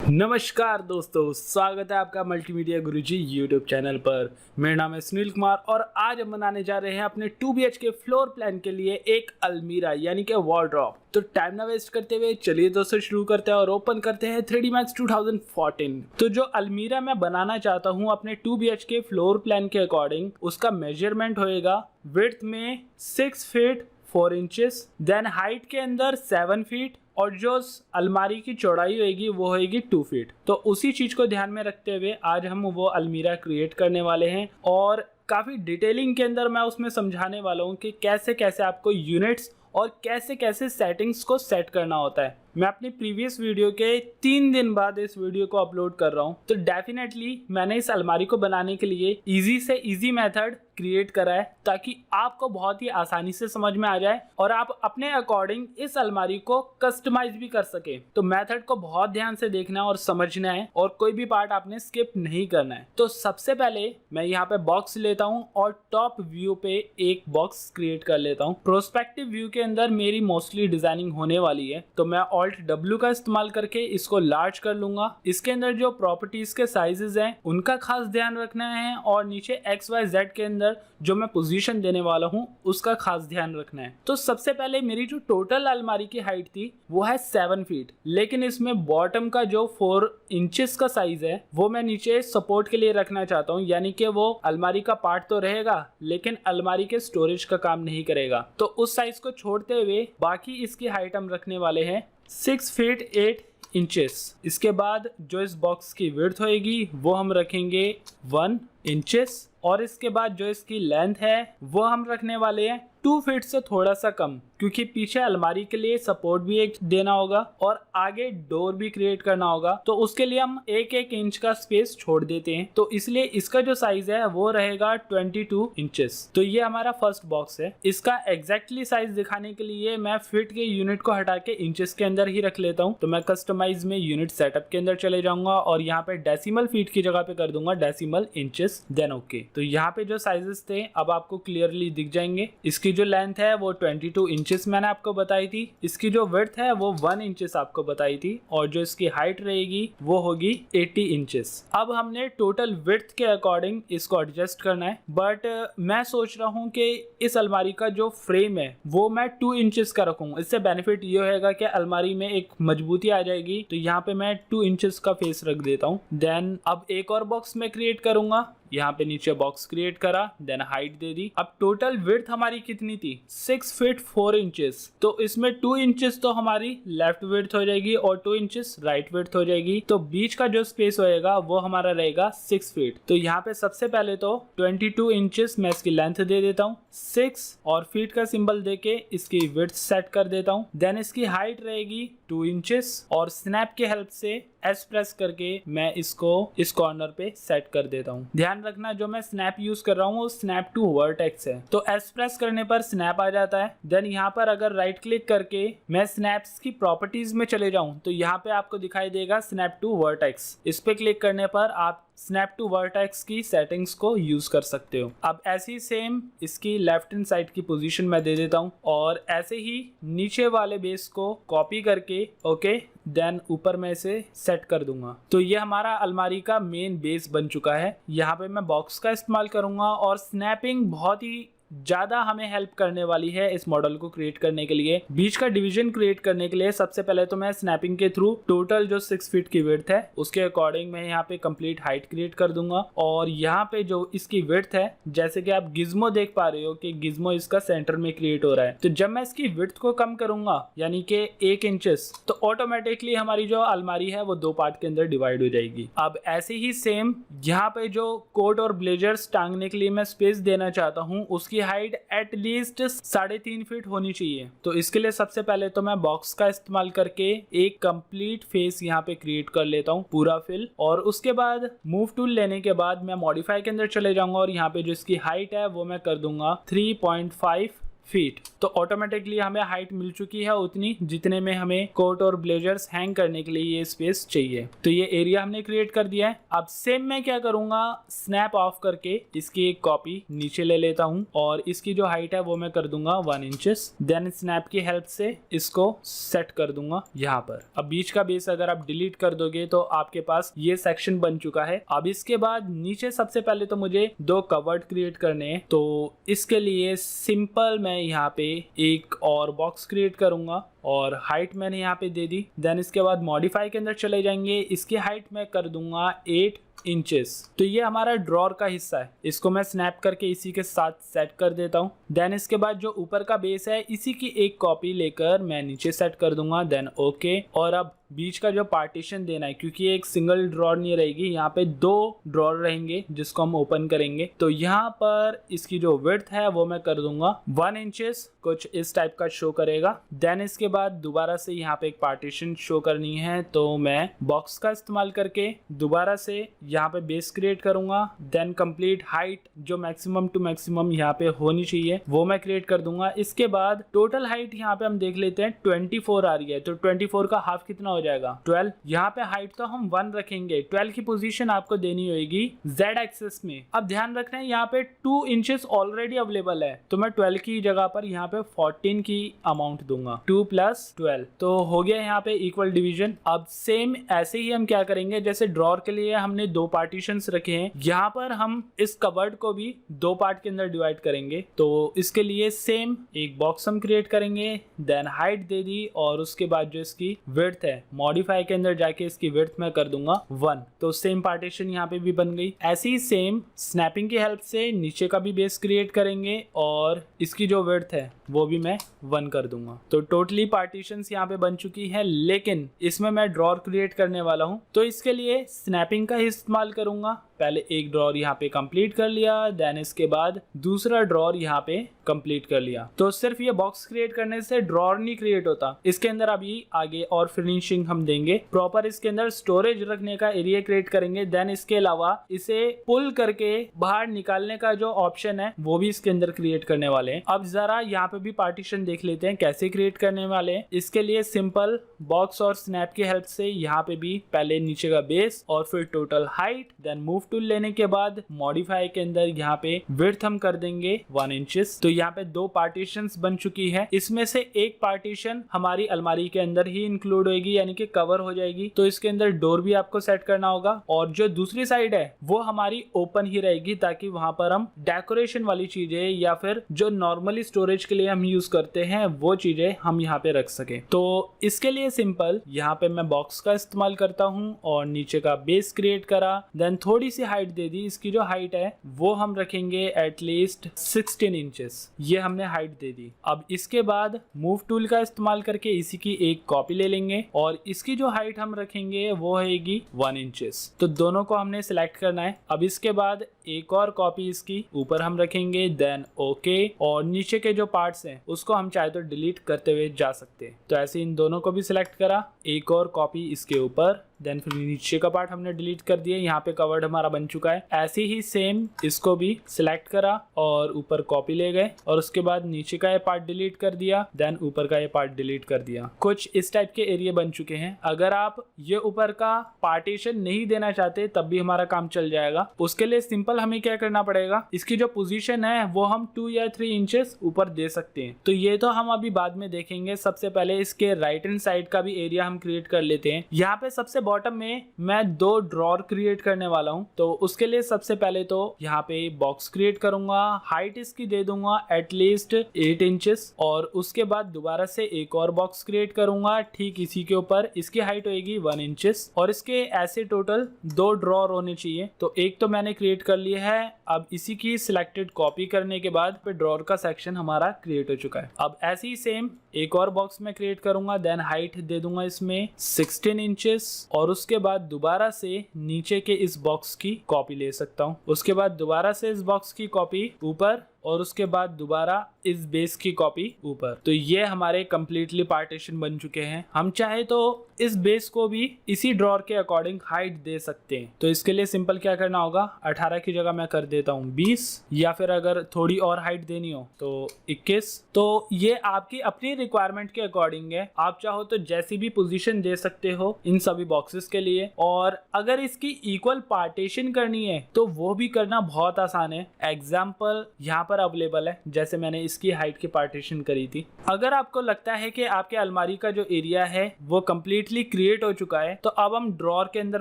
नमस्कार दोस्तों, स्वागत है आपका मल्टीमीडिया गुरुजी यूट्यूब चैनल पर। मेरा नाम है सुनील कुमार और आज हम बनाने जा रहे हैं अपने 2BHK फ्लोर प्लान के लिए एक अलमीरा यानी कि वॉलड्रॉप। तो टाइम ना वेस्ट करते हुए चलिए दोस्तों शुरू करते हैं और ओपन करते हैं 3D Max 2014। तो जो अलमीरा मैं बनाना चाहता हूँ अपने 2BHK फ्लोर प्लान के अकॉर्डिंग, उसका मेजरमेंट होएगा विड्थ में 6 फीट 4 इंचेस, देन हाइट के अंदर 7 फीट और जो अलमारी की चौड़ाई होगी वो होगी 2 फीट। तो उसी चीज को ध्यान में रखते हुए आज हम वो अलमीरा क्रिएट करने वाले हैं और काफी डिटेलिंग के अंदर मैं उसमें समझाने वाला हूँ कि कैसे कैसे आपको यूनिट्स और कैसे कैसे सेटिंग्स को सेट करना होता है। मैं अपनी प्रीवियस वीडियो के 3 दिन बाद इस वीडियो को अपलोड कर रहा हूँ, तो डेफिनेटली मैंने इस अलमारी को बनाने के लिए इजी से इजी मेथड क्रिएट करा है ताकि आपको बहुत ही आसानी से समझ में आ जाए और आप अपने अकॉर्डिंग इस अलमारी को कस्टमाइज भी कर सके। तो मेथड को बहुत ध्यान से देखना है और समझना है और कोई भी पार्ट आपने स्किप नहीं करना है। तो सबसे पहले मैं यहाँ पे बॉक्स लेता हूँ और टॉप व्यू पे एक बॉक्स क्रिएट कर लेता हूँ। प्रोस्पेक्टिव व्यू के अंदर मेरी मोस्टली डिजाइनिंग होने वाली है, तो मैं Alt W का इस्तेमाल करके इसको लार्ज कर लूंगा। इसके अंदर जो प्रॉपर्टीज के साइजेस हैं उनका खास ध्यान रखना है और नीचे XYZ के अंदर जो मैं पोजीशन देने वाला हूं उसका खास ध्यान रखना है। तो सबसे पहले मेरी जो टोटल अलमारी की हाइट थी वो है 7 फीट, लेकिन इसमें बॉटम का जो 4 इंचेस का साइज है वो मैं नीचे सपोर्ट के लिए रखना चाहता हूं, यानी कि वो अलमारी का पार्ट तो रहेगा लेकिन अलमारी के स्टोरेज का काम नहीं करेगा। तो उस साइज को छोड़ते हुए बाकी इसकी हाइट हम रखने वाले हैं 6 फीट 8 इंचेस। इसके बाद जो इस बॉक्स की विड्थ होएगी वो हम रखेंगे 1 इंचेस और इसके बाद जो इसकी लेंथ है वो हम रखने वाले हैं 2 फीट से थोड़ा सा कम, क्योंकि पीछे अलमारी के लिए सपोर्ट भी एक देना होगा और आगे डोर भी क्रिएट करना होगा, तो उसके लिए हम 1-1 इंच का स्पेस छोड़ देते हैं। तो इसलिए इसका जो साइज है वो रहेगा 22 इंचेस। तो ये हमारा फर्स्ट बॉक्स है। इसका एग्जैक्टली साइज दिखाने के लिए मैं फीट के यूनिट को हटा के इंचेस के अंदर ही रख लेता हूँ। तो मैं कस्टमाइज में यूनिट सेटअप के अंदर चले जाऊंगा और यहाँ पे डेसिमल फीट की जगह पे कर दूंगा डेसिमल इंचेस, देन ओके। तो यहाँ पे जो साइजेस थे अब आपको क्लियरली दिख जाएंगे। इसकी जो लेंथ है वो 22 इंचेस मैंने आपको बताई थी, इसकी जो विड्थ है वो 1 इंचेस आपको बताई थी और जो इसकी हाइट रहेगी वो होगी 80 इंचेस। अब हमने टोटल विड्थ के अकॉर्डिंग इसको एडजस्ट करना है, बट मैं सोच रहा हूँ कि इस अलमारी का जो फ्रेम है वो मैं 2 इंचेस का रखूंगा। इससे बेनिफिट ये होगा कि अलमारी में एक मजबूती आ जाएगी। तो यहाँ पे मैं 2 इंचेस का फेस रख देता हूँ। देन अब एक और बॉक्स में क्रिएट करूंगा, यहाँ पे नीचे बॉक्स क्रिएट करा, देन हाइट दे दी। अब टोटल विड्थ हमारी कितनी थी 6 फीट 4 इंचेस, तो इसमें 2 इंचेस तो हमारी लेफ्ट विड्थ हो जाएगी और 2 इंचेस राइट विड्थ हो जाएगी। तो बीच का जो स्पेस होएगा वो हमारा रहेगा 6 फीट। तो यहाँ पे सबसे पहले तो 22 इंचेस मैं इसकी लेंथ दे देता हूँ, 6 और फीट का सिंबल देके इसकी विड्थ सेट कर देता हूँ। देन इसकी हाइट रहेगी 2 इंचेस और स्नैप की हेल्प से S प्रेस करके मैं इसको इस कॉर्नर पे सेट कर देता हूँ। ध्यान रखना जो मैं स्नैप यूज कर रहा हूँ वो स्नैप टू वर्टेक्स है, तो S प्रेस करने पर स्नैप आ जाता है। देन यहाँ पर अगर राइट क्लिक करके मैं स्नैप्स की प्रॉपर्टीज में चले जाऊँ तो यहाँ पे आपको दिखाई देगा स्नैप टू वर्टेक्स। इस पे क्लिक करने पर आप स्नैप टू वर्टेक्स की सेटिंग्स को यूज कर सकते हो। अब ऐसे ही सेम इसकी लेफ्ट हैंड साइड की पोजीशन मैं दे देता हूँ और ऐसे ही नीचे वाले बेस को कॉपी करके ओके देन ऊपर में इसे सेट कर दूंगा। तो ये हमारा अलमारी का मेन बेस बन चुका है। यहाँ पे मैं बॉक्स का इस्तेमाल करूंगा और स्नैपिंग बहुत ही ज्यादा हमें हेल्प करने वाली है इस मॉडल को क्रिएट करने के लिए। बीच का डिवीजन क्रिएट करने के लिए सबसे पहले तो मैं स्नैपिंग के थ्रू टोटल जो 6 फीट की विड्थ है उसके अकॉर्डिंग मैं यहाँ पे कंप्लीट हाइट क्रिएट कर दूंगा और यहाँ पे जो इसकी विड्थ है जैसे कि आप गिज्मो देख पा रहे हो कि गिज्मो इसका सेंटर में क्रिएट हो रहा है। तो जब मैं इसकी विड्थ को कम करूंगा यानी कि 1 इंचेस तो ऑटोमेटिकली हमारी जो अलमारी है वो 2 पार्ट के अंदर डिवाइड हो जाएगी। अब ऐसे ही सेम यहाँ पे जो कोट और ब्लेजर्स टांगने के लिए मैं स्पेस देना चाहता हूँ उसकी हाइट एट लीस्ट 3.5 फीट होनी चाहिए। तो इसके लिए सबसे पहले तो मैं बॉक्स का इस्तेमाल करके एक कंप्लीट फेस यहाँ पे क्रिएट कर लेता हूँ पूरा फिल, और उसके बाद मूव टूल लेने के बाद मैं मॉडिफाई के अंदर चले जाऊंगा और यहाँ पे जो इसकी हाइट है वो मैं कर दूंगा 3.5 फीट। तो ऑटोमेटिकली हमें हाइट मिल चुकी है उतनी जितने में हमें कोट और ब्लेजर्स हैंग करने के लिए ये स्पेस चाहिए। तो ये एरिया हमने क्रिएट कर दिया है। अब सेम मैं क्या करूंगा, स्नैप ऑफ करके इसकी एक कॉपी नीचे ले लेता हूं और इसकी जो हाइट है वो मैं कर दूंगा 1 इंचेस। देन स्नैप की हेल्प से इसको सेट कर दूंगा यहाँ पर। अब बीच का बेस अगर आप डिलीट कर दोगे तो आपके पास ये सेक्शन बन चुका है। अब इसके बाद नीचे सबसे पहले तो मुझे 2 कवर्ड क्रिएट करने हैं। तो इसके लिए सिंपल मैं यहाँ पे एक और बॉक्स क्रिएट करूंगा और हाइट मैंने यहाँ पे दे दी। देन इसके बाद मॉडिफाई के अंदर चले जाएंगे, इसकी हाइट मैं कर दूंगा 8 इंचेस। तो ये हमारा ड्रॉर का हिस्सा है, इसको मैं स्नैप करके इसी के साथ सेट कर देता हूँ। देन इसके बाद जो ऊपर का बेस है इसी की एक कॉपी लेकर मैं नीचे सेट कर दूंगा। Then okay. और अब बीच का जो पार्टीशन देना है, क्योंकि एक सिंगल ड्रॉर नहीं रहेगी, यहाँ पे 2 ड्रॉर रहेंगे जिसको हम ओपन करेंगे। तो यहाँ पर इसकी जो विड्थ है वो मैं कर दूंगा 1 इंचेस, कुछ इस टाइप का शो करेगा। देन इसके बाद दोबारा से यहाँ पे एक पार्टीशन शो करनी है, तो मैं बॉक्स का इस्तेमाल करके दोबारा से यहाँ पे बेस क्रिएट करूंगा। देन कंप्लीट हाइट जो मैक्सिमम टू मैक्सिमम यहाँ पे होनी चाहिए वो मैं क्रिएट कर दूंगा। इसके बाद टोटल हाइट यहाँ पे हम देख लेते हैं 24 आ रही है, तो 24 का हाफ कितना हो जाएगा 12। यहाँ पे हाइट तो हम 1 रखेंगे। 12 की पोजीशन आपको देनी होगी Z एक्सिस में। अब ध्यान रखना है यहाँ पे 2 इंचेस ऑलरेडी अवेलेबल है, तो मैं 12 की जगह पर यहाँ पे 14 की अमाउंट दूंगा। 2 + 12 तो हो गया यहाँ पे इक्वल डिवीजन। अब सेम ऐसे ही हम क्या करेंगे, जैसे ड्रॉर के लिए हमने 2 पार्टीशंस रखे हैं, यहाँ पर हम इस कवर्ड को भी 2 पार्ट के अंदर डिवाइड करेंगे। तो इसके लिए सेम एक बॉक्स हम क्रिएट करेंगे। देन हाइट दे दी और उसके बाद जो इसकी विड्थ है, मॉडिफाई के अंदर जाके इसकी विड्थ में कर दूंगा 1। तो सेम पार्टीशन यहाँ पे भी बन गई। ऐसे ही सेम स्नैपिंग की हेल्प से नीचे का भी बेस क्रिएट करेंगे और इसकी जो विड्थ है वो भी मैं 1 कर दूंगा। तो टोटली पार्टीशंस यहाँ पे बन चुकी है, लेकिन इसमें मैं ड्रॉर क्रिएट करने वाला हूँ, तो इसके लिए स्नैपिंग का ही इस्तेमाल करूंगा। पहले एक ड्रॉर यहाँ पे कंप्लीट कर लिया, देन इसके बाद दूसरा ड्रॉर यहाँ पे कंप्लीट कर लिया। तो सिर्फ ये बॉक्स क्रिएट करने से ड्रॉर नहीं क्रिएट होता, इसके अंदर अभी आगे और फिनिशिंग हम देंगे। प्रॉपर इसके अंदर स्टोरेज रखने का एरिया क्रिएट करेंगे। देन इसके अलावा इसे पुल करके बाहर निकालने का जो ऑप्शन है वो भी इसके अंदर क्रिएट करने वाले हैं। अब जरा यहाँ पे भी पार्टीशन देख लेते हैं कैसे क्रिएट करने वाले हैं। इसके लिए सिंपल बॉक्स और स्नैप की हेल्प से यहाँ पे भी पहले नीचे का बेस और फिर total height, then move tool लेने के बाद मॉडिफाई के अंदर यहाँ पे विड्थ हम कर देंगे 1 इंचेस। तो यहाँ पे 2 पार्टीशंस बन चुकी है। इसमें से एक पार्टीशन हमारी अलमारी के अंदर ही इंक्लूड होगी, यानी कि कवर हो जाएगी। तो इसके अंदर डोर भी आपको सेट करना होगा और जो दूसरी साइड है वो हमारी ओपन ही रहेगी, ताकि वहां पर हम डेकोरेशन वाली चीजें या फिर जो नॉर्मली स्टोरेज के लिए हम यूज करते हैं वो चीजें हम यहाँ पे रख सके। तो इसके लिए सिंपल यहाँ पे मैं बॉक्स का इस्तेमाल करता हूँ और नीचे का बेस क्रिएट करा। देन थोड़ी सी हाइट दे दी, इसकी जो हाइट है वो हम रखेंगे एटलीस्ट 16 इंचेस, ये हमने हाइट दे दी। अब इसके बाद मूव टूल का इस्तेमाल करके इसी की एक कॉपी ले लेंगे और इसकी जो हाइट हम रखेंगे वो रहेगी 1 इंचेस। तो दोनों को हमने सिलेक्ट करना है। अब इसके बाद एक और कॉपी इसकी ऊपर हम रखेंगे, देन ओके। और नीचे के जो पार्ट्स हैं उसको हम चाहे तो डिलीट करते हुए जा सकते हैं। तो ऐसे इन दोनों को भी सिलेक्ट करा, एक और कॉपी इसके ऊपर, देन फिर नीचे का पार्ट हमने डिलीट कर दिया। यहाँ पे कवर्ड हमारा बन चुका है। ऐसे ही सेम इसको भी सिलेक्ट करा और ऊपर कॉपी ले गए और उसके बाद नीचे का ये पार्ट डिलीट कर दिया, देन ऊपर का ये पार्ट डिलीट कर दिया। कुछ इस टाइप के एरिया बन चुके हैं। अगर आप ये ऊपर का पार्टीशन नहीं देना चाहते तब भी हमारा काम चल जाएगा। उसके लिए सिंपल हमें क्या करना पड़ेगा, इसकी जो पोजीशन है वो हम 2 या 3 इंचेस ऊपर दे सकते हैं। तो ये तो हम अभी बाद में देखेंगे। सबसे पहले इसके राइट हैंड साइड का भी एरिया हम क्रिएट कर लेते हैं। यहाँ पे सबसे बॉटम में मैं 2 ड्रॉर क्रिएट करने वाला हूँ। तो उसके लिए सबसे पहले तो यहाँ पे बॉक्स क्रिएट करूंगा, हाइट इसकी दे दूंगा एटलीस्ट 8 इंचेस और उसके बाद दोबारा से एक और बॉक्स क्रिएट करूंगा ठीक इसी के ऊपर, इसकी हाइट होगी 1 इंचेस और इसके ऐसे टोटल 2 ड्रॉर होने चाहिए। तो एक तो मैंने क्रिएट कर लिया है। अब इसी की सिलेक्टेड कॉपी करने के बाद पे ड्रॉर का सेक्शन हमारा क्रिएट हो चुका है। अब ऐसे ही सेम एक और बॉक्स में क्रिएट करूंगा, देन हाइट दे दूंगा इसमें 16 इंचेस और उसके बाद दोबारा से नीचे के इस बॉक्स की कॉपी ले सकता हूँ। उसके बाद दोबारा से इस बॉक्स की कॉपी ऊपर और उसके बाद दोबारा इस बेस की कॉपी ऊपर। तो ये हमारे कंप्लीटली पार्टीशन बन चुके हैं। हम चाहे तो इस बेस को भी इसी ड्रॉर के अकॉर्डिंग हाइट दे सकते हैं। तो इसके लिए सिंपल क्या करना होगा, 18 की जगह मैं कर देता हूँ 20, या फिर अगर थोड़ी और हाइट देनी हो तो 21। तो ये आपकी अपनी रिक्वायरमेंट के अकॉर्डिंग है। आप चाहो तो जैसी भी पोजीशन दे सकते हो इन सभी बॉक्सेस के लिए। और अगर इसकी इक्वल पार्टीशन करनी है तो वो भी करना बहुत आसान है। एग्जाम्पल यहाँ पर अवेलेबल है, जैसे मैंने इसकी हाइट की पार्टीशन करी थी। अगर आपको लगता है कि आपके अलमारी का जो एरिया है वो कंप्लीटली क्रिएट हो चुका है तो अब हम ड्रॉर के अंदर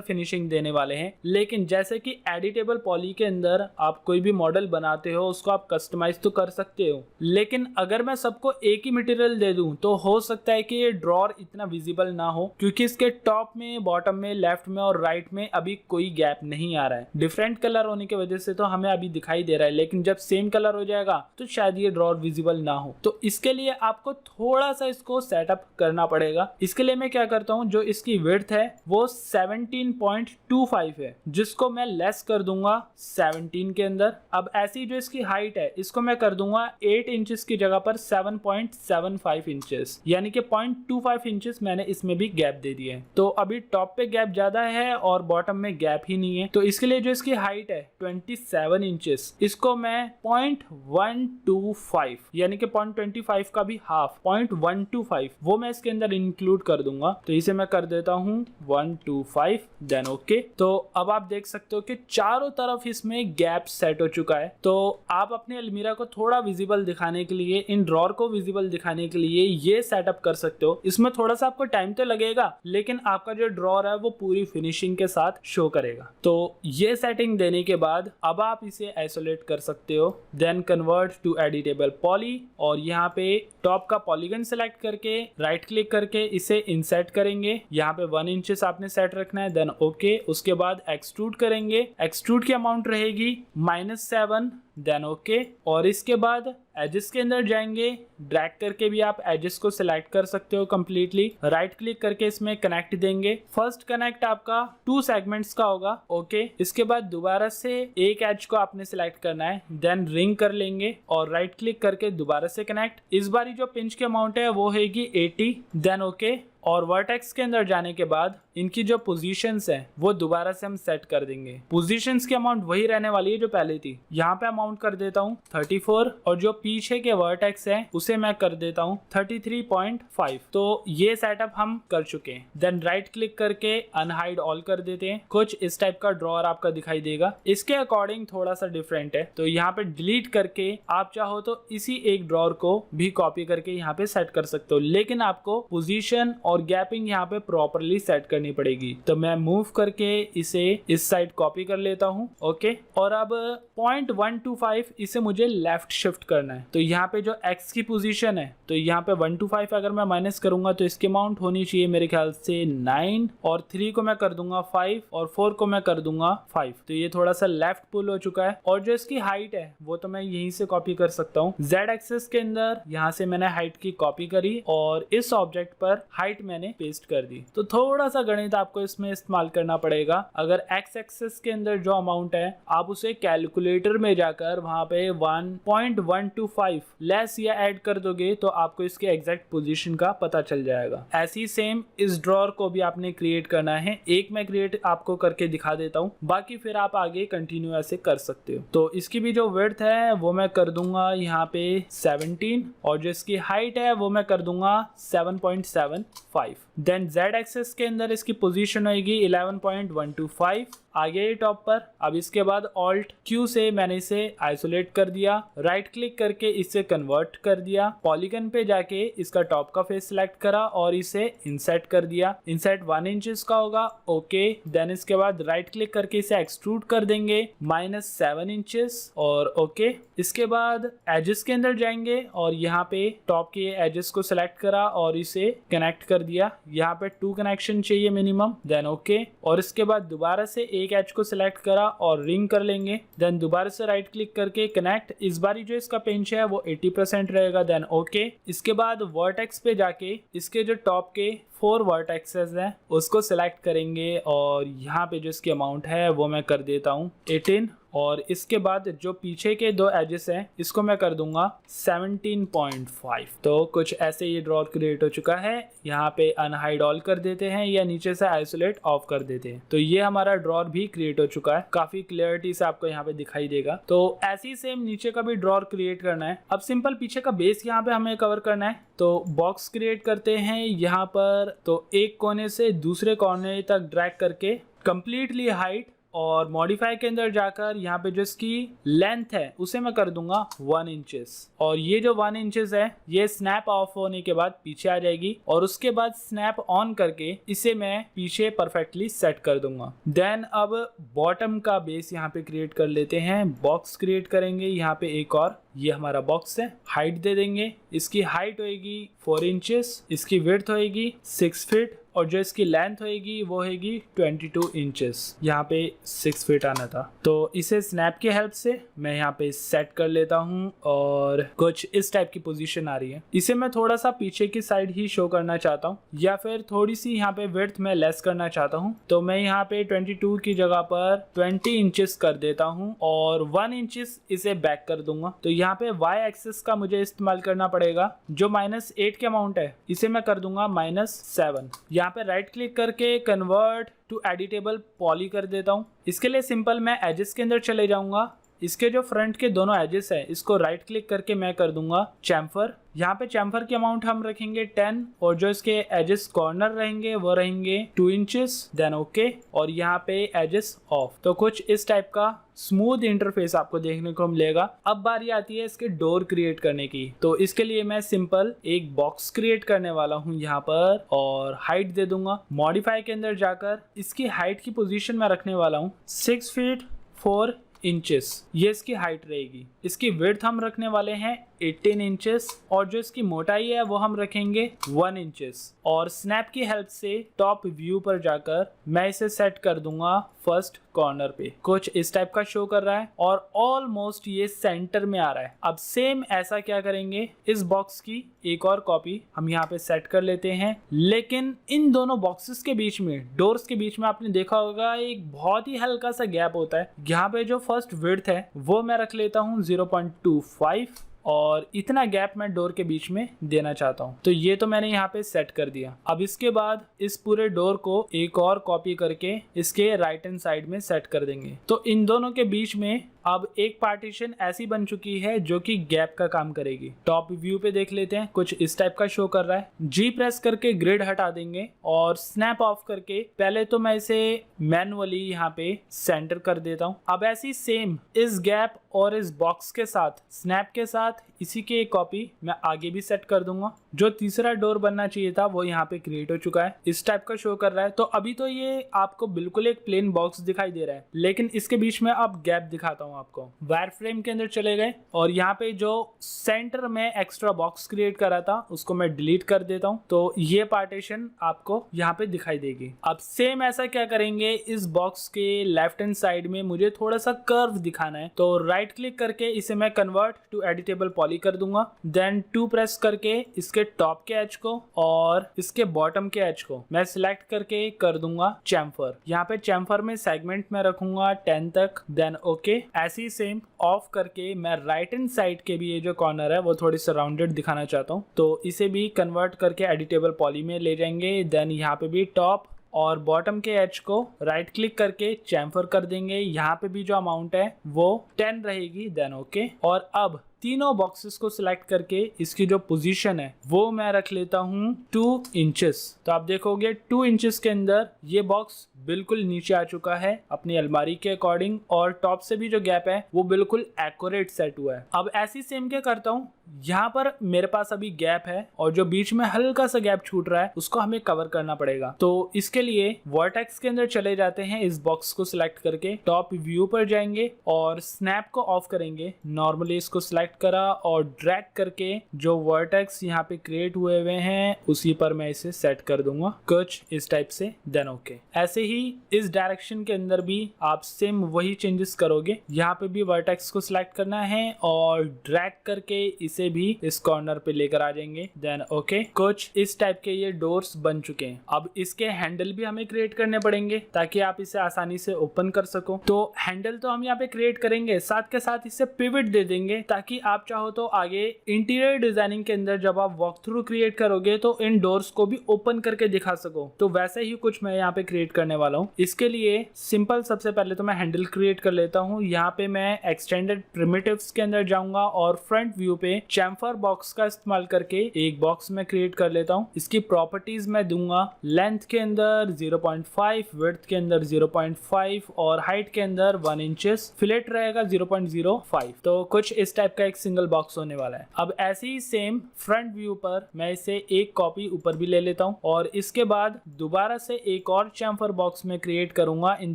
फिनिशिंग देने वाले हैं। लेकिन जैसे कि एडिटेबल पॉली के अंदर आप कोई भी मॉडल बनाते हो उसको आप कस्टमाइज तो कर सकते हो, लेकिन अगर मैं सबको एक ही मटेरियल दे दूं तो हो सकता है कि ये ड्रॉर इतना विजिबल ना हो, क्योंकि इसके टॉप में, बॉटम में, लेफ्ट में और राइट में अभी कोई गैप नहीं आ रहा है। डिफरेंट कलर होने की वजह से तो हमें अभी दिखाई दे रहा है, लेकिन जब सेम कलर हो जाएगा तो शायद ये ड्रॉर विजिबल ना हो। तो इसके लिए आपको थोड़ा सा इसको सेटअप करना पड़ेगा। इसके लिए मैं क्या करता हूँ, जो इसकी विड्थ है वो 17.25 है, जिसको मैं लेस कर दूंगा 17 के अंदर। अब ऐसी जो इसकी हाइट है इसको मैं कर दूंगा 8 इंचेस की जगह पर 7.75 इंचेस, यानी कि 0.25 इंचेस मैंने इसमें भी गैप दे दिए। तो अभी टॉप पे गैप ज्यादा है और बॉटम में गैप ही नहीं है। तो इसके लिए जो इसकी हाइट है 27 इंचेस, इसको मैं 0.125 यानी कि 0.25 का भी हाफ 0.125 वो मैं इसके अंदर इंक्लूड कर दूंगा। तो इसे मैं कर देता हूँ 125, देन ओके। तो अब आप देख सकते हो कि चारों तरफ इसमें गैप सेट हो चुका है। तो आप अपने अलमीरा को थोड़ा विजिबल दिखाने के लिए, इन ड्रॉर को विजिबल दिखाने के लिए ये सेटअप कर सकते हो। इसमें थोड़ा सा आपको टाइम तो लगेगा, लेकिन आपका जो ड्रॉर है वो पूरी फिनिशिंग के साथ शो करेगा। तो ये सेटिंग देने के बाद अब आप इसे आइसोलेट कर सकते हो। Then convert to editable poly, और यहाँ पे टॉप का पॉलीगन सेलेक्ट करके राइट क्लिक करके इसे इंसर्ट करेंगे। यहाँ पे 1 इंचेस आपने सेट रखना है, देन ओके। उसके बाद एक्सट्रूड करेंगे। एक्सट्रूड की अमाउंट रहेगी -7, देन ओके। और इसके बाद एजेस के अंदर जाएंगे, ड्रैग करके भी आप एजेस को सिलेक्ट कर सकते हो कंप्लीटली। राइट क्लिक करके इसमें कनेक्ट देंगे। फर्स्ट कनेक्ट आपका 2 सेगमेंट्स का होगा, ओके। इसके बाद दोबारा से एक एज को आपने सिलेक्ट करना है, देन रिंग कर लेंगे और राइट क्लिक करके दोबारा से कनेक्ट। इस बारी जो पिंच की अमाउंट है वो हैगी 80, देन ओके। और वर्टेक्स के अंदर जाने के बाद इनकी जो पोजीशंस हैं वो दोबारा से हम सेट कर देंगे। पोजीशंस की अमाउंट वही रहने वाली है जो पहले थी। यहाँ पे अमाउंट कर देता हूँ 34, और जो पीछे के वर्टेक्स है उसे मैं कर देता हूँ 33.5। तो ये सेटअप हम कर चुके हैं। देन राइट क्लिक करके अनहाइड ऑल कर देते हैं। कुछ इस टाइप का ड्रॉर आपका दिखाई देगा। इसके अकॉर्डिंग थोड़ा सा डिफरेंट है, तो यहाँ पे डिलीट करके आप चाहो तो इसी एक ड्रॉर को भी कॉपी करके यहाँ पे सेट कर सकते हो, लेकिन आपको पोजीशन और गैपिंग यहाँ पे प्रॉपरली सेट करनी पड़ेगी। तो मैं मूव करके इसे इस साइड कॉपी कर लेता हूँ, ओके। और अब 0.125 इसे मुझे लेफ्ट शिफ्ट करना है। तो यहाँ पे जो x की पोजीशन है, तो यहाँ पे 125 अगर मैं माइनस करूंगा तो इसकी अमाउंट होनी चाहिए मेरे ख्याल से 9, और 3 को मैं कर दूंगा 5, और 4 को मैं कर दूंगा 5। तो ये थोड़ा सा लेफ्ट पुल हो चुका है। और जो इसकी हाइट है वो तो मैं यहीं से कॉपी कर सकता हूँ। Z एक्सिस के अंदर यहाँ से मैंने हाइट की कॉपी करी और इस ऑब्जेक्ट पर हाइट मैंने पेस्ट कर दी। तो थोड़ा सा गणित आपको इसमें इस्तेमाल करना पड़ेगा। अगर x एक्सिस के अंदर जो अमाउंट है आप उसे कैलकुलेटर में जाकर वहां पे 1.125 लेस या ऐड कर दोगे तो आपको इसके एग्जैक्ट पोजीशन का पता चल जाएगा। ऐसी सेम इस ड्रॉर को भी आपने क्रिएट करना है। एक मैं क्रिएट आपको करके दिखा देता हूँ, बाकी फिर आप आगे कंटिन्यू ऐसे कर सकते हो। तो इसकी भी जो विड्थ है वो मैं कर दूंगा यहाँ पे 17, और जो इसकी हाइट है वो मैं कर दूंगा 7.75। देन Z एक्सिस के अंदर इसकी पोजीशन होगी 11.125, आगे टॉप पर। अब इसके बाद Alt Q से मैंने इसे आइसोलेट कर दिया। राइट क्लिक करके इसे कन्वर्ट कर दिया। पॉलीगन पे जाके इसका टॉप का फेस सिलेक्ट करा और इसे इंसर्ट कर दिया। इंसर्ट 1 इंचेस का होगा, ओके। देन इसके बाद राइट क्लिक करके इसे एक्सट्रूड कर देंगे -7 इंचेस, और ओके। इसके बाद एजेस के अंदर जाएंगे और यहाँ पे टॉप के एजेस को सिलेक्ट करा और इसे कनेक्ट कर दिया। यहाँ पे 2 कनेक्शन चाहिए मिनिमम, देन ओके। और इसके बाद दोबारा से एक एज को सिलेक्ट करा और रिंग कर लेंगे। देन दोबारा से राइट क्लिक करके कनेक्ट। इस बारी जो इसका पिंच है वो 80% रहेगा, देन ओके। इसके बाद वर्टेक्स पे जाके इसके जो टॉप के 4 वर्टेक्सेस हैं उसको सिलेक्ट करेंगे और यहाँ पे जो इसकी अमाउंट है वो मैं कर देता हूँ 18, और इसके बाद जो पीछे के दो एजेस हैं इसको मैं कर दूंगा 17.5। तो कुछ ऐसे ये ड्रॉ क्रिएट हो चुका है। यहाँ पे अनहाइड ऑल कर देते हैं या नीचे से आइसोलेट ऑफ कर देते हैं। तो ये हमारा ड्रॉर भी क्रिएट हो चुका है, काफी क्लियरिटी से आपको यहाँ पे दिखाई देगा। तो ऐसे ही सेम नीचे का भी ड्रॉर क्रिएट करना है। अब सिंपल पीछे का बेस यहाँ पे हमें कवर करना है। तो बॉक्स क्रिएट करते हैं यहाँ पर। तो एक कोने से दूसरे कोने तक ड्रैग करके कंप्लीटली हाइट और मॉडिफाई के अंदर जाकर यहाँ पे जो इसकी लेंथ है उसे मैं कर दूंगा 1 इंचेस। और ये जो 1 इंचेस है ये स्नैप ऑफ होने के बाद पीछे आ जाएगी और उसके बाद स्नैप ऑन करके इसे मैं पीछे परफेक्टली सेट कर दूंगा। देन अब बॉटम का बेस यहाँ पे क्रिएट कर लेते हैं। बॉक्स क्रिएट करेंगे यहाँ पे एक और, ये हमारा बॉक्स है। हाइट दे देंगे, इसकी हाइट होएगी 4 इंचेस, इसकी विड्थ होएगी 6 फीट और जो इसकी लेंथ होएगी वो होएगी 22 इंचेस। यहाँ पे 6 फीट आना था। तो इसे स्नैप की हेल्प से मैं यहाँ पे सेट कर लेता हूँ और कुछ इस टाइप की पोजीशन आ रही है। इसे मैं थोड़ा सा पीछे की साइड ही शो करना चाहता हूँ या फिर थोड़ी सी यहाँ पे विड्थ में लेस करना चाहता हूँ। तो मैं यहाँ पे 22 की जगह पर 20 इंचेस कर देता हूँ और 1 इंचेस इसे बैक कर दूंगा। तो यहाँ पे y एक्सिस का मुझे इस्तेमाल करना पड़ेगा। जो -8 के अमाउंट है इसे मैं कर दूंगा -7। यहाँ पे राइट क्लिक करके कन्वर्ट टू एडिटेबल पॉली कर देता हूँ। इसके लिए सिंपल मैं एजेस के अंदर चले जाऊंगा। इसके जो फ्रंट के दोनों एजेस है इसको राइट क्लिक करके मैं कर दूंगा चैम्फर। यहाँ पे चैम्फर की अमाउंट हम रखेंगे 10 और जो इसके एजेस कॉर्नर रहेंगे वो रहेंगे 2 इंचेस। देन ओके और यहाँ पे एजेस ऑफ। तो कुछ इस टाइप का स्मूथ इंटरफेस आपको देखने को मिलेगा। अब बारी आती है इसके डोर क्रिएट करने की। तो इसके लिए मैं सिंपल एक बॉक्स क्रिएट करने वाला हूँ यहाँ पर और हाइट दे दूंगा। मॉडिफाई के अंदर जाकर इसकी हाइट की पोजीशन में रखने वाला हूँ 6 फीट 4 इंचेस। ये इसकी हाइट रहेगी। इसकी विड्थ हम रखने वाले हैं 18 इंचेस और जो इसकी मोटाई है वो हम रखेंगे 1 इंचेस। और स्नैप की हेल्प से टॉप व्यू पर जाकर मैं इसे सेट कर दूंगा फर्स्ट कॉर्नर पे। कुछ इस टाइप का शो कर रहा है और ऑलमोस्ट ये सेंटर में आ रहा है। अब सेम ऐसा क्या करेंगे, इस बॉक्स की एक और कॉपी हम यहाँ पे सेट कर लेते हैं। लेकिन इन दोनों बॉक्सेस के बीच में, डोर्स के बीच में आपने देखा होगा एक बहुत ही हल्का सा गैप होता है। यहाँ पे जो फर्स्ट विड्थ है वो मैं रख लेता हूँ 0.25 और इतना गैप मैं डोर के बीच में देना चाहता हूँ। तो ये तो मैंने यहाँ पे सेट कर दिया। अब इसके बाद इस पूरे डोर को एक और कॉपी करके इसके राइट हैंड साइड में सेट कर देंगे। तो इन दोनों के बीच में अब एक पार्टीशन ऐसी बन चुकी है जो कि गैप का काम करेगी। टॉप व्यू पे देख लेते हैं, कुछ इस टाइप का शो कर रहा है। जी प्रेस करके ग्रिड हटा देंगे और स्नैप ऑफ करके पहले तो मैं इसे मैनुअली यहाँ पे सेंटर कर देता हूँ। अब ऐसी सेम इस गैप और इस बॉक्स के साथ, स्नैप के साथ इसी की एक कॉपी मैं आगे भी सेट कर दूंगा। जो तीसरा डोर बनना चाहिए था वो यहाँ पे क्रिएट हो चुका है, इस टाइप का शो कर रहा है। तो अभी तो ये आपको बिल्कुल एक प्लेन बॉक्स दिखाई दे रहा है, लेकिन इसके बीच में अब गैप दिखाता हूँ आपको। वायर फ्रेम के अंदर चले गए और यहाँ पे जो सेंटर में एक्स्ट्रा बॉक्स क्रिएट करा था उसको मैं डिलीट कर देता हूँ। तो ये पार्टीशन आपको यहाँ पे दिखाई देगी। अब सेम ऐसा क्या करेंगे, इस बॉक्स के लेफ्ट हैंड साइड में मुझे थोड़ा सा कर्व दिखाना है। तो राइट क्लिक करके इसे मैं कन्वर्ट टू एडिटेबल पॉली कर दूंगा। देन 2 प्रेस करके इसके टॉप के एज को और इसके बॉटम के एज को मैं सिलेक्ट करके कर दूंगा चैम्फर। यहाँ पे चैम्फर में सेगमेंट में रखूंगा 10 तक। Then okay. ऐसी सेम ऑफ करके मैं राइट हैंड साइड के भी ये जो कॉर्नर है वो थोड़ी सराउंडेड दिखाना चाहता हूँ। तो इसे भी कन्वर्ट करके एडिटेबल पॉली में ले जाएंगे। देन यहाँ पे भी टॉप और बॉटम के एज को राइट क्लिक करके चैम्फर कर देंगे। यहाँ पे भी जो अमाउंट है वो 10 रहेगी। Then okay. और अब तीनों बॉक्सेस को सिलेक्ट करके इसकी जो पोजीशन है वो मैं रख लेता हूँ 2 इंचेस। तो आप देखोगे 2 इंचेस के अंदर ये बॉक्स बिल्कुल नीचे आ चुका है अपनी अलमारी के अकॉर्डिंग और टॉप से भी जो गैप है वो बिल्कुल एक्यूरेट सेट हुआ है। अब ऐसी सेम क्या करता हूँ, यहाँ पर मेरे पास अभी गैप है और जो बीच में हल्का सा गैप छूट रहा है उसको हमें कवर करना पड़ेगा। तो इसके लिए वर्टेक्स के अंदर चले जाते हैं, इस बॉक्स को सिलेक्ट करके टॉप व्यू पर जाएंगे और स्नैप को ऑफ करेंगे। नॉर्मली इसको सिलेक्ट सिलेक्ट करा और ड्रैग करके जो वर्टेक्स यहाँ पे क्रिएट हुए हुए हैं उसी पर मैं इसे सेट कर दूंगा कुछ इस टाइप से। Then okay. ऐसे ही इस डायरेक्शन के अंदर भी आप सेम वही चेंजेस करोगे। यहाँ पे भी वर्टेक्स को सिलेक्ट करना है और ड्रैग करके इसे भी इस कॉर्नर पे लेकर आ जाएंगे। Then okay. कुछ इस टाइप के ये डोर्स बन चुके हैं। अब इसके हैंडल भी हमें क्रिएट करने पड़ेंगे ताकि आप इसे आसानी से ओपन कर सको। तो हैंडल तो हम यहाँ पे क्रिएट करेंगे, साथ के साथ इसे पिवट दे देंगे ताकि आप चाहो तो आगे इंटीरियर डिजाइनिंग के अंदर जब आप वॉक थ्रू क्रिएट करोगे तो इन डोर्स को भी ओपन करके दिखा सको। तो वैसे ही कुछ मैं यहाँ पे क्रिएट करने वाला हूँ। इसके लिए सिंपल सबसे पहले तो मैं हैंडल क्रिएट कर लेता हूँ। यहाँ पे मैं एक्सटेंडेड प्रिमिटिव्स के अंदर जाऊंगा और फ्रंट व्यू पे चैम्फर बॉक्स का इस्तेमाल करके एक बॉक्स में क्रिएट कर लेता हूँ। इसकी प्रॉपर्टीज मैं दूंगा लेंथ के अंदर 0.5, विड्थ के अंदर 0.5 और हाइट के अंदर 1 इंचेस, फिलेट रहेगा 0.05। तो कुछ इस टाइप का एक सिंगल बॉक्स होने वाला है। अब ऐसे ही सेम फ्रंट व्यू पर मैं इसे एक कॉपी ऊपर भी ले लेता हूँ और इसके बाद दोबारा से एक और चैम्फर बॉक्स में क्रिएट करूंगा इन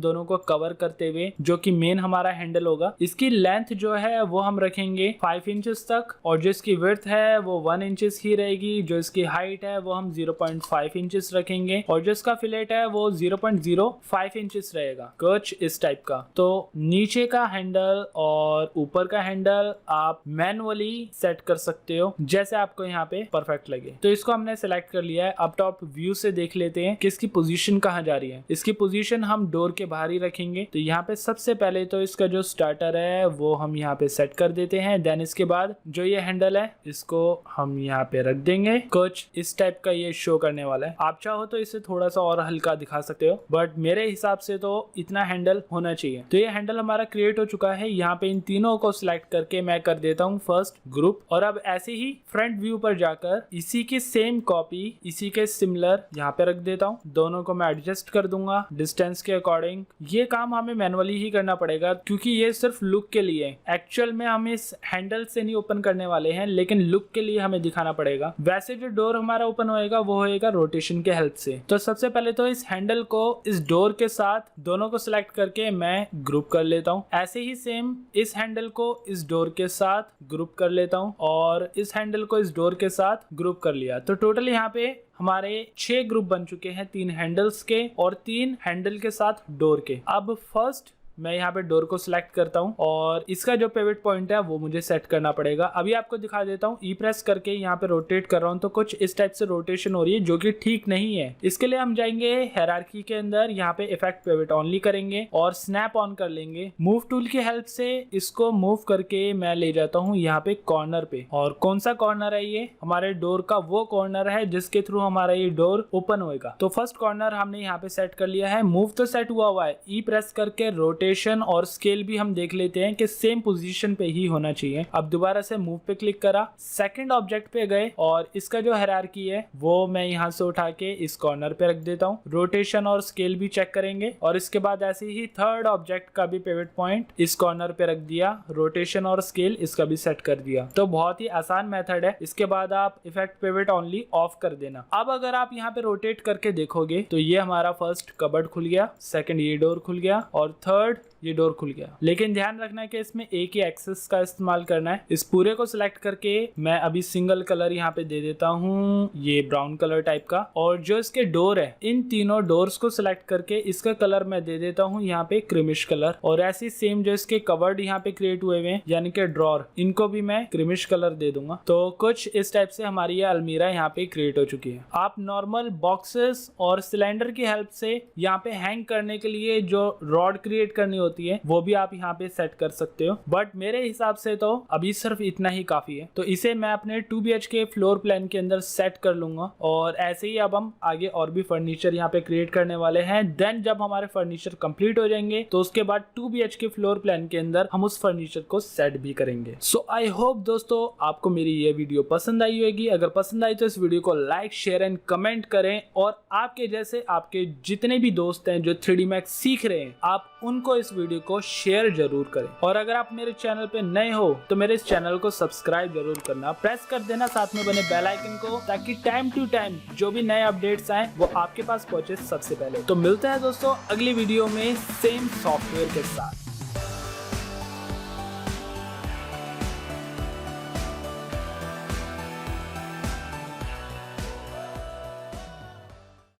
दोनों को कवर करते हुए, जो कि मेन हमारा हैंडल होगा। इसकी लेंथ जो है वो हम रखेंगे 5 इंचेस तक और जो इसकी विड्थ है वो 1 इंचेस ही रहेगी। जो इसकी हाइट है वो हम 0.5 इंचेस रखेंगे और जो इसका फिलेट है वो 0.05 इंचेस रहेगा, कुछ इस टाइप का। तो नीचे का हैंडल और ऊपर का हैंडल आप मैनुअली सेट कर सकते हो जैसे आपको यहाँ पे परफेक्ट लगे। तो इसको हमने सेलेक्ट कर लिया है। अब टॉप व्यू से देख लेते हैं कि इसकी पोजीशन कहाँ जा रही है। इसकी पोजीशन हम डोर के बाहर ही रखेंगे। तो यहाँ पे सबसे पहले तो इसका जो स्टार्टर है वो हम यहाँ पे सेट कर देते हैं। देन इसके बाद जो ये हैंडल है इसको हम यहाँ पे रख देंगे। कुछ इस टाइप का ये शो करने वाला है। आप चाहो तो इसे थोड़ा सा और हल्का दिखा सकते हो, बट मेरे हिसाब से तो इतना हैंडल होना चाहिए। तो ये हैंडल हमारा क्रिएट हो चुका है। यहाँ पे इन तीनों को सिलेक्ट करके मैं कर देता हूँ फर्स्ट ग्रुप और अब ऐसे ही फ्रंट व्यू पर जाकर इसी की सेम कॉपी इसी के सिमिलर यहाँ पे रख देता हूँ। दोनों को मैं एडजस्ट कर दूंगा डिस्टेंस के अकॉर्डिंग। ये काम हमें मैनुअली ही करना पड़ेगा क्योंकि ये सिर्फ लुक के लिए है। एक्चुअल में हम इस हैंडल से नहीं ओपन करने वाले हैं, लेकिन लुक के लिए हमें दिखाना पड़ेगा। वैसे जो डोर हमारा ओपन होएगा वो होएगा रोटेशन के हेल्प से। तो सबसे पहले तो इस हैंडल को इस डोर के साथ दोनों को सिलेक्ट करके मैं ग्रुप कर लेता हूँ। ऐसे ही सेम इस हैंडल को इस डोर के साथ ग्रुप कर लेता हूँ और इस हैंडल को इस डोर के साथ ग्रुप कर लिया। तो टोटल यहाँ पे हमारे 6 ग्रुप बन चुके हैं, 3 हैंडल्स के और 3 हैंडल के साथ डोर के। अब फर्स्ट मैं यहाँ पे डोर को सिलेक्ट करता हूँ और इसका जो पिवट पॉइंट है वो मुझे सेट करना पड़ेगा। अभी आपको दिखा देता हूँ। ई प्रेस करके यहाँ पे रोटेट कर रहा हूँ तो कुछ इस टाइप से रोटेशन हो रही है जो कि ठीक नहीं है। इसके लिए हम जाएंगे हायरार्की के अंदर, यहाँ पे इफेक्ट पिवट ऑनली करेंगे और स्नैप ऑन कर लेंगे। मूव टूल की हेल्प से इसको मूव करके मैं ले जाता हूँ यहाँ पे कॉर्नर पे। और कौन सा कॉर्नर है ये? हमारे डोर का वो कॉर्नर है जिसके थ्रू हमारा ये डोर ओपन होएगा। तो फर्स्ट कॉर्नर हमने यहाँ पे सेट कर लिया है। मूव तो सेट हुआ है। ई प्रेस करके रोटेशन और स्केल भी हम देख लेते हैं कि सेम पोजीशन पे ही होना चाहिए। अब दोबारा से मूव पे क्लिक करा, सेकंड ऑब्जेक्ट पे गए और इसका जो हायरार्की है वो मैं यहाँ से उठा के इस कॉर्नर पे रख देता हूँ। रोटेशन और स्केल भी चेक करेंगे और इसके बाद ऐसे ही थर्ड ऑब्जेक्ट का भी पिवट पॉइंट इस कॉर्नर पे रख दिया, रोटेशन और स्केल इसका भी सेट कर दिया। तो बहुत ही आसान मेथड है। इसके बाद आप इफेक्ट पिवट ऑनली ऑफ कर देना। अब अगर आप यहाँ पे रोटेट करके देखोगे तो ये हमारा फर्स्ट कबर्ड खुल गया, सेकंड ये डोर खुल गया और थर्ड ये डोर खुल गया। लेकिन ध्यान रखना है कि इसमें एक ही एक्सेस का इस्तेमाल करना है। इस पूरे को सिलेक्ट करके मैं अभी सिंगल कलर यहाँ पे दे देता हूँ, ये ब्राउन कलर टाइप का। और जो इसके डोर है इन तीनों डोर्स को सिलेक्ट करके इसका कलर मैं दे देता हूँ यहाँ पे क्रिमिश कलर। और ऐसी सेम जो इसके कवर्ड यहाँ पे क्रिएट हुए हुए यानी कि ड्रॉर, इनको भी मैं क्रिमिश कलर दे दूंगा। तो कुछ इस टाइप से हमारी ये अलमीरा यहाँ पे क्रिएट हो चुकी है। आप नॉर्मल बॉक्सेस और सिलेंडर की हेल्प से यहाँ पे हैंग करने के लिए जो रॉड क्रिएट करनी होती है वो भी आप यहाँ पे सेट कर सकते हो, बट मेरे हिसाब से तो अभी सिर्फ इतना ही काफी है। तो इसे मैं अपने 2 BHK फ्लोर प्लान के अंदर सेट कर लूंगा। और ऐसे ही अब हम आगे और भी फर्नीचर यहाँ पे क्रिएट करने वाले हैं। देन जब हमारे फर्नीचर कंप्लीट हो जाएंगे तो उसके बाद 2 BHK फ्लोर प्लान के अंदर हम उस फर्नीचर को सेट भी करेंगे। सो आई होप दोस्तों आपको मेरी ये वीडियो पसंद आई होगी। अगर पसंद आई तो इस वीडियो को लाइक, शेयर एंड कमेंट करें और आपके जैसे आपके जितने भी दोस्त हैं जो 3D Max सीख रहे हैं आप उनको इस वीडियो को शेयर जरूर करें। और अगर आप मेरे चैनल पे नए हो तो मेरे इस चैनल को सब्सक्राइब जरूर करना, प्रेस कर देना साथ में बने बेल आइकन को, ताकि टाइम टू टाइम जो भी नए अपडेट्स आए वो आपके पास पहुंचे सबसे पहले। तो मिलते हैं दोस्तों अगली वीडियो में सेम सॉफ्टवेयर के साथ।